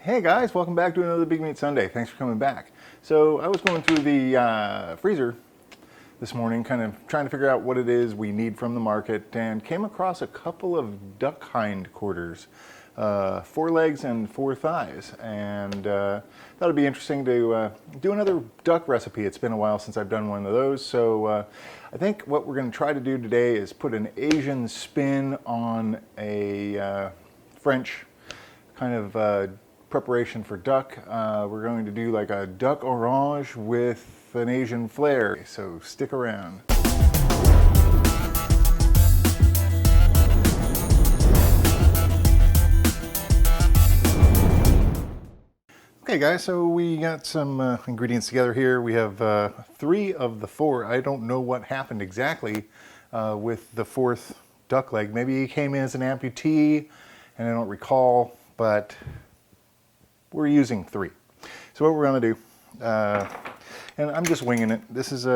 Hey guys, welcome back to another Big Meat Sunday. Thanks for coming back. So I was going through the freezer this morning, kind of trying to figure out what it is we need from the market, and came across a couple of duck hind quarters, 4 legs and 4 thighs, and thought it'd be interesting to do another duck recipe. It's been a while since I've done one of those, so I think what we're going to try to do today is put an Asian spin on a French kind of preparation for duck. We're going to do like a duck orange with an Asian flair, so stick around. Okay guys, so we got some ingredients together here. We have 3 of the 4. I don't know what happened exactly with the 4th duck leg. Maybe he came in as an amputee and I don't recall, but we're using 3. So what we're going to do, and I'm just winging it. This is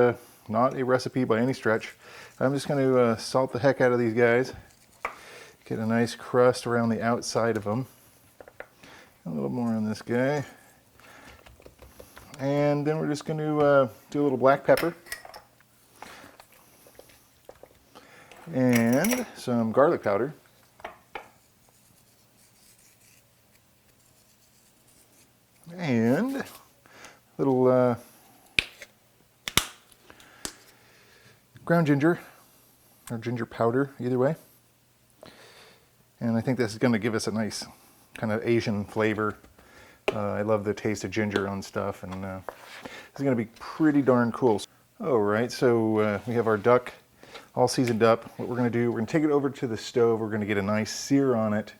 not a recipe by any stretch. I'm just going to salt the heck out of these guys. Get a nice crust around the outside of them. A little more on this guy. And then we're just going to do a little black pepper. And some garlic powder. And a little ground ginger, or ginger powder, either way. And I think this is going to give us a nice kind of Asian flavor. I love the taste of ginger on stuff, and this is going to be pretty darn cool. Alright, so we have our duck all seasoned up. What we're going to do, we're going to take it over to the stove. We're going to get a nice sear on it.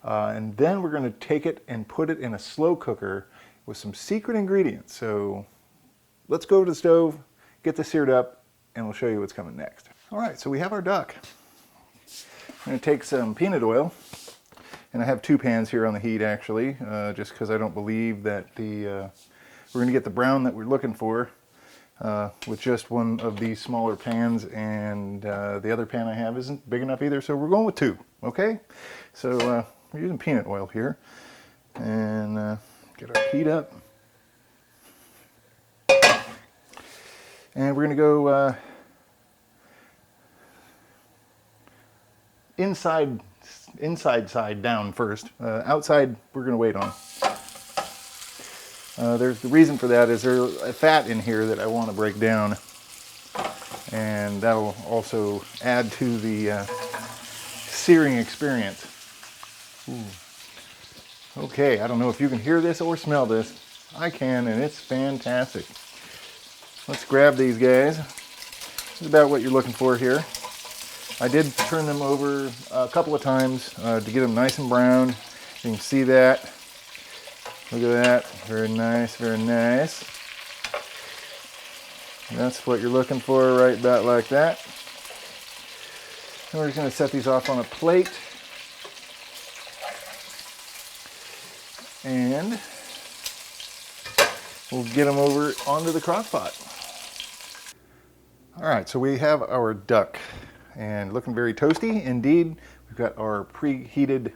And then we're going to take it and put it in a slow cooker with some secret ingredients. So let's go to the stove, get this seared up, and we'll show you what's coming next. All right, so we have our duck. I'm going to take some peanut oil, and I have 2 pans here on the heat actually, just because I don't believe that we're going to get the brown that we're looking for with just one of these smaller pans, and the other pan I have isn't big enough either, so we're going with 2, okay? So we're using peanut oil here, and get our heat up. And we're going to go inside side down first. Outside we're going to wait on. There's the reason for that is there's a fat in here that I want to break down, and that'll also add to the searing experience. Ooh. Okay, I don't know if you can hear this or smell this. I can, and it's fantastic. Let's grab these guys. This is about what you're looking for here. I did turn them over a couple of times to get them nice and brown. You can see that. Look at that. Very nice, very nice. That's what you're looking for, right about like that. And we're just going to set these off on a plate. And we'll get them over onto the crock pot. All right, so we have our duck, and looking very toasty indeed. We've got our preheated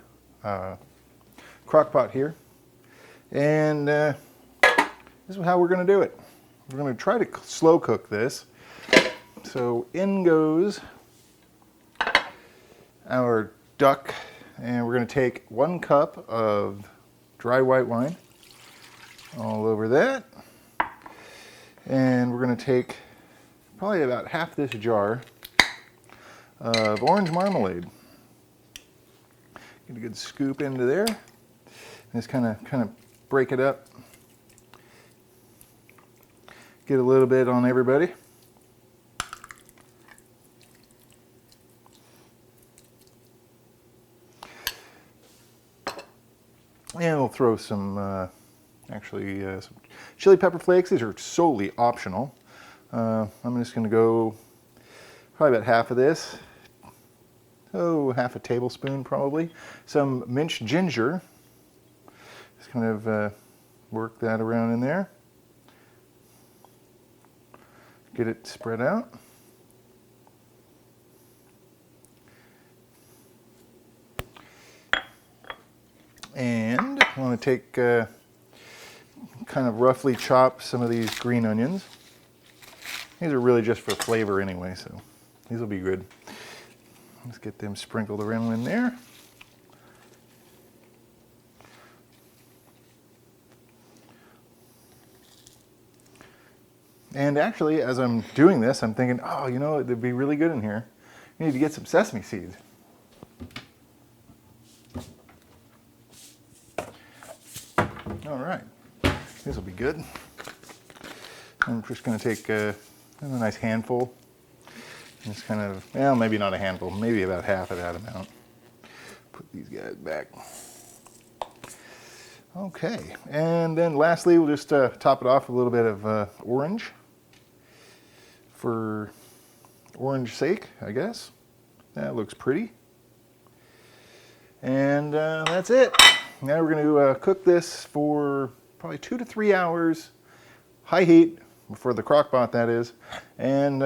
crock pot here, and this is how we're going to do it. We're going to try to slow cook this. So in goes our duck, and we're going to take 1 cup of dry white wine, all over that. And we're going to take probably about half this jar of orange marmalade. Get a good scoop into there. And just kind of break it up. Get a little bit on everybody. And we'll throw some, some chili pepper flakes. These are solely optional. I'm just going to go probably about half of this. Oh, half a tablespoon probably. Some minced ginger. Just kind of work that around in there. Get it spread out. And I want to take, kind of roughly chop some of these green onions. These are really just for flavor anyway, so these will be good. Let's get them sprinkled around in there. And actually, as I'm doing this, I'm thinking, oh, you know, it'd be really good in here. You need to get some sesame seeds. All right, these will be good. I'm just going to take a nice handful. Just kind of, well, maybe not a handful, maybe about half of that amount. Put these guys back. Okay, and then lastly, we'll just top it off with a little bit of orange. For orange sake, I guess. That looks pretty. And that's it. Now we're going to cook this for probably 2 to 3 hours, high heat, for the crock pot that is, and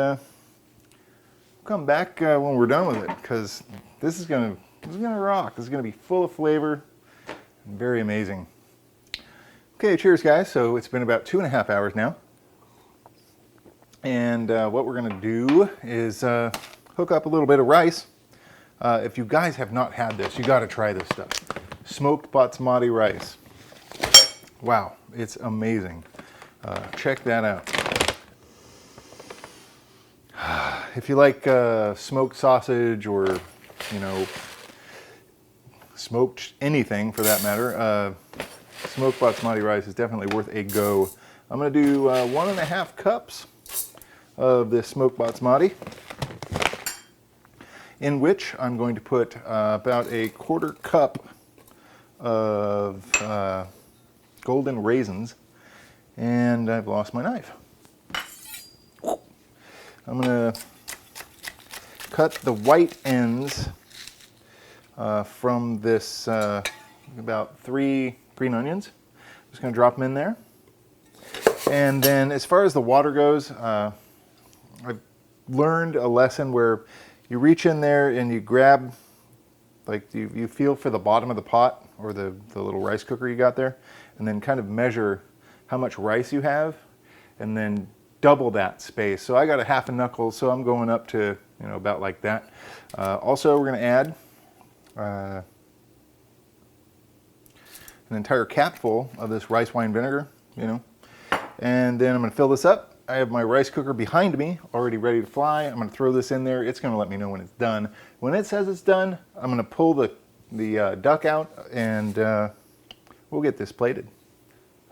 come back when we're done with it, because this is gonna rock. This is gonna be full of flavor and very amazing. Okay, cheers guys. So it's been about 2.5 hours now, and what we're gonna do is hook up a little bit of rice. If you guys have not had this, you got to try this stuff. Smoked basmati rice. Wow, it's amazing. Check that out. If you like smoked sausage, or, you know, smoked anything for that matter, smoked basmati rice is definitely worth a go. I'm going to do 1.5 cups of this smoked basmati, in which I'm going to put about a 1/4 cup of golden raisins, and I've lost my knife. I'm going to cut the white ends from this about 3 green onions. Just going to drop them in there. And then as far as the water goes, I've learned a lesson where you reach in there and you grab, like you feel for the bottom of the pot or the little rice cooker you got there, and then kind of measure how much rice you have, and then double that space. So I got a 1/2 knuckle, so I'm going up to, you know, about like that. Also, we're going to add an entire capful of this rice wine vinegar, you know, and then I'm going to fill this up. I have my rice cooker behind me, already ready to fly. I'm going to throw this in there. It's going to let me know when it's done. When it says it's done, I'm going to pull the duck out, and we'll get this plated.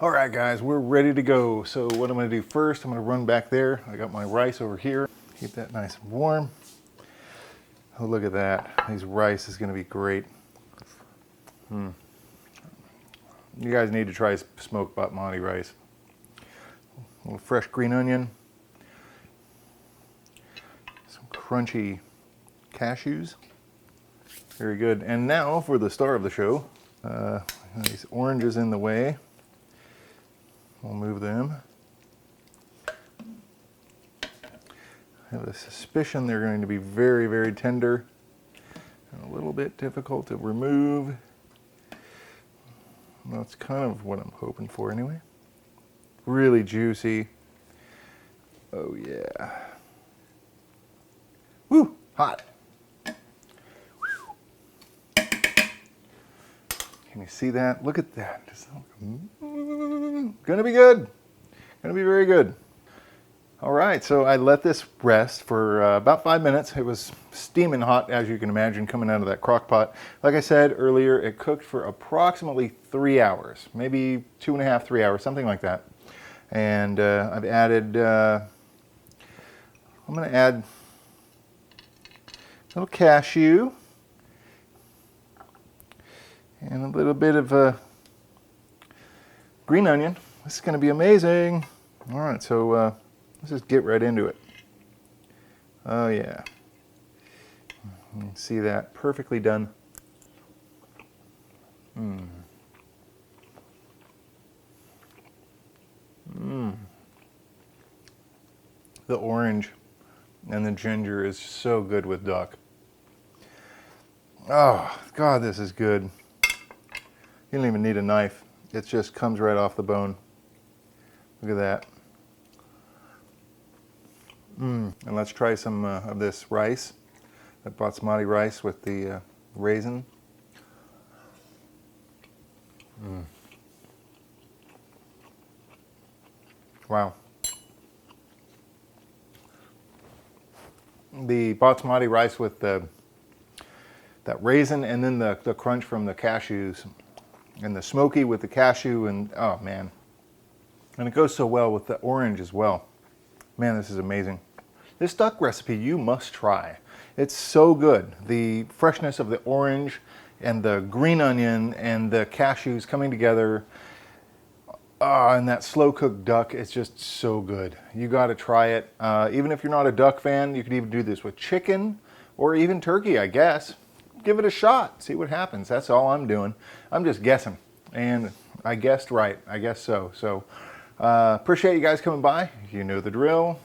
All right, guys, we're ready to go. So what I'm going to do first, I'm going to run back there. I got my rice over here. Keep that nice and warm. Oh, look at that. This rice is going to be great. You guys need to try smoked basmati rice. A little fresh green onion. Some crunchy cashews. Very good. And now for the star of the show. These oranges in the way. We'll move them. I have a suspicion they're going to be very, very tender and a little bit difficult to remove. That's kind of what I'm hoping for anyway. Really juicy. Oh yeah. Woo! Hot. Can you see that? Look at that. Gonna be good. Gonna be very good. All right, so I let this rest for about 5 minutes. It was steaming hot, as you can imagine, coming out of that crock pot. Like I said earlier, it cooked for approximately 3 hours, maybe 2.5, 3 hours, something like that. And I've added, I'm gonna add a little cashew and a little bit of green onion. This is gonna be amazing. All right, so let's just get right into it. Oh yeah. You can see that, perfectly done. The orange and the ginger is so good with duck. Oh, God, this is good. You don't even need a knife. It just comes right off the bone. Look at that. And let's try some of this rice, that basmati rice with the raisin. Wow. The basmati rice with that raisin, and then the crunch from the cashews, and the smoky with the cashew, and oh man. And it goes so well with the orange as well. Man, this is amazing. This duck recipe you must try. It's so good. The freshness of the orange and the green onion and the cashews coming together, and that slow cooked duck is just so good. You got to try it. Even if you're not a duck fan, you could even do this with chicken or even turkey, I guess. Give it a shot. See what happens. That's all I'm doing. I'm just guessing. And I guessed right. I guess so. So appreciate you guys coming by. You know the drill.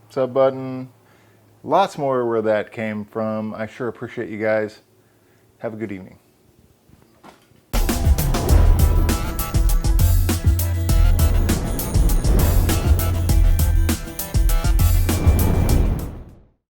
Sub button. Lots more where that came from. I sure appreciate you guys. Have a good evening.